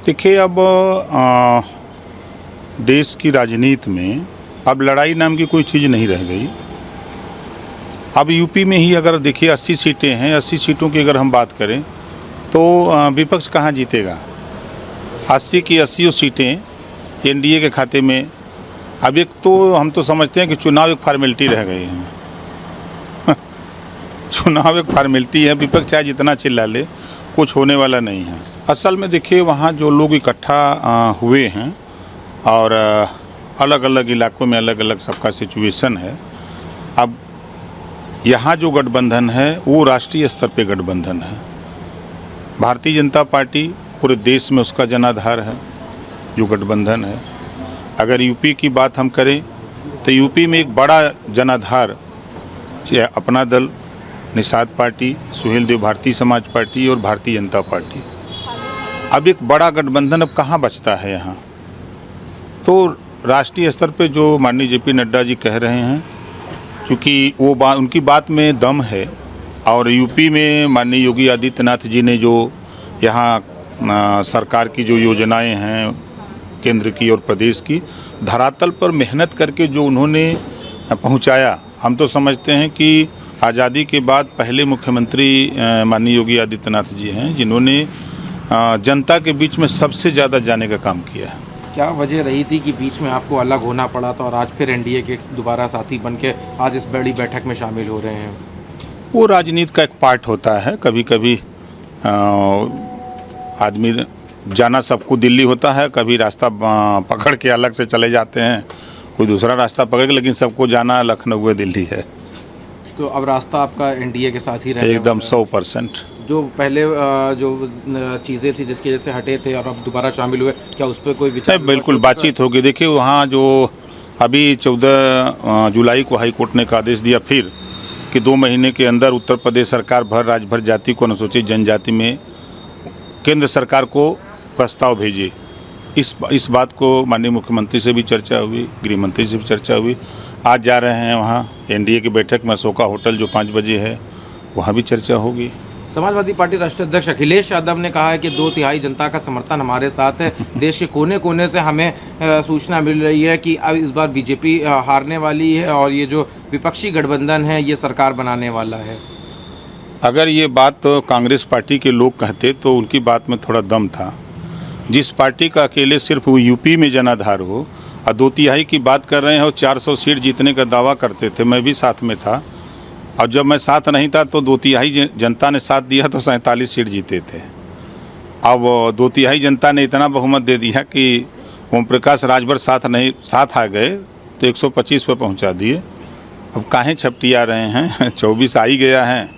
देखिए, अब देश की राजनीति में अब लड़ाई नाम की कोई चीज़ नहीं रह गई। अब यूपी में ही अगर देखिए 80 सीटें हैं, 80 सीटों की अगर हम बात करें तो विपक्ष कहाँ जीतेगा। 80 की 80 सीटें एनडीए के खाते में। अब एक तो हम तो समझते हैं कि चुनाव एक फॉर्मेलिटी रह गए हैं चुनाव एक फॉर्मेलिटी है। विपक्ष चाहे जितना चिल्ला ले, कुछ होने वाला नहीं है। असल में देखिए, वहाँ जो लोग इकट्ठा हुए हैं और अलग अलग इलाकों में अलग अलग सबका सिचुएशन है। अब यहाँ जो गठबंधन है वो राष्ट्रीय स्तर पे गठबंधन है। भारतीय जनता पार्टी पूरे देश में उसका जनाधार है जो गठबंधन है। अगर यूपी की बात हम करें तो यूपी में एक बड़ा जनाधार अपना दल, निषाद पार्टी, सुहेल देव भारतीय समाज पार्टी और भारतीय जनता पार्टी। अब एक बड़ा गठबंधन अब कहाँ बचता है यहाँ। तो राष्ट्रीय स्तर पे जो माननीय जेपी नड्डा जी कह रहे हैं, क्योंकि वो उनकी बात में दम है। और यूपी में माननीय योगी आदित्यनाथ जी ने जो यहाँ सरकार की जो योजनाएं हैं केंद्र की और प्रदेश की, धरातल पर मेहनत करके जो उन्होंने पहुंचाया, हम तो समझते हैं कि आज़ादी के बाद पहले मुख्यमंत्री माननीय योगी आदित्यनाथ जी हैं जिन्होंने जनता के बीच में सबसे ज़्यादा जाने का काम किया है। क्या वजह रही थी कि बीच में आपको अलग होना पड़ा था और आज फिर एनडीए के दोबारा साथी बन के आज इस बड़ी बैठक में शामिल हो रहे हैं? वो राजनीति का एक पार्ट होता है। कभी कभी आदमी जाना सबको दिल्ली होता है, कभी रास्ता पकड़ के अलग से चले जाते हैं, कोई दूसरा रास्ता पकड़ के, लेकिन सबको जाना लखनऊ दिल्ली है। तो अब रास्ता आपका एनडीए के साथ ही रहेगा? एकदम 100%। जो पहले जो चीज़ें थी जिसकी वजह से हटे थे और अब दोबारा शामिल हुए, क्या उस पर कोई विचार? बिल्कुल बातचीत होगी। देखिए, वहाँ जो अभी 14 जुलाई को हाई कोर्ट ने एक आदेश दिया फिर कि 2 महीने के अंदर उत्तर प्रदेश सरकार भर राज्य भर जाति को अनुसूचित जनजाति में केंद्र सरकार को प्रस्ताव भेजे। इस बात को माननीय मुख्यमंत्री से भी चर्चा हुई, गृह मंत्री से भी चर्चा हुई। आज जा रहे हैं वहाँ एनडीए की बैठक में, अशोका होटल जो 5 बजे है, वहाँ भी चर्चा होगी। समाजवादी पार्टी राष्ट्रीय अध्यक्ष अखिलेश यादव ने कहा है कि 2/3 जनता का समर्थन हमारे साथ है। देश के कोने कोने से हमें सूचना मिल रही है कि अब इस बार बीजेपी हारने वाली है और ये जो विपक्षी गठबंधन है ये सरकार बनाने वाला है। अगर ये बात तो कांग्रेस पार्टी के लोग कहते तो उनकी बात में थोड़ा दम था। जिस पार्टी का अकेले सिर्फ यूपी में जनाधार हो और 2/3 की बात कर रहे हैं और 400 सीट जीतने का दावा करते थे, मैं भी साथ में था। और जब मैं साथ नहीं था तो 2/3 जनता ने साथ दिया तो 47 सीट जीते थे। अब 2/3 जनता ने इतना बहुमत दे दिया कि ओम प्रकाश राजभर साथ आ गए तो 125 पर पहुंचा दिए। अब काहे छपटिया रहे हैं 24 आ ही गया है,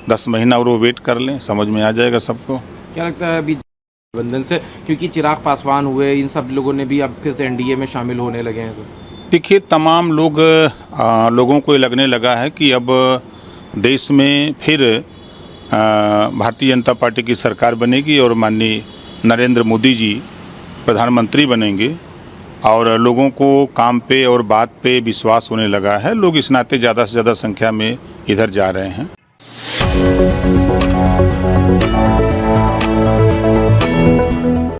10 महीना और वो वेट कर लें, समझ में आ जाएगा सबको। क्या लगता है अभी गठबंधन से, क्योंकि चिराग पासवान हुए, इन सब लोगों ने भी अब फिर से एनडीए में शामिल होने लगे हैं? तो देखिए, तमाम लोगों को ये लगने लगा है कि अब देश में फिर भारतीय जनता पार्टी की सरकार बनेगी और माननीय नरेंद्र मोदी जी प्रधानमंत्री बनेंगे और लोगों को काम पे और बात पे विश्वास होने लगा है। लोग इस नाते ज़्यादा से ज़्यादा संख्या में इधर जा रहे हैं।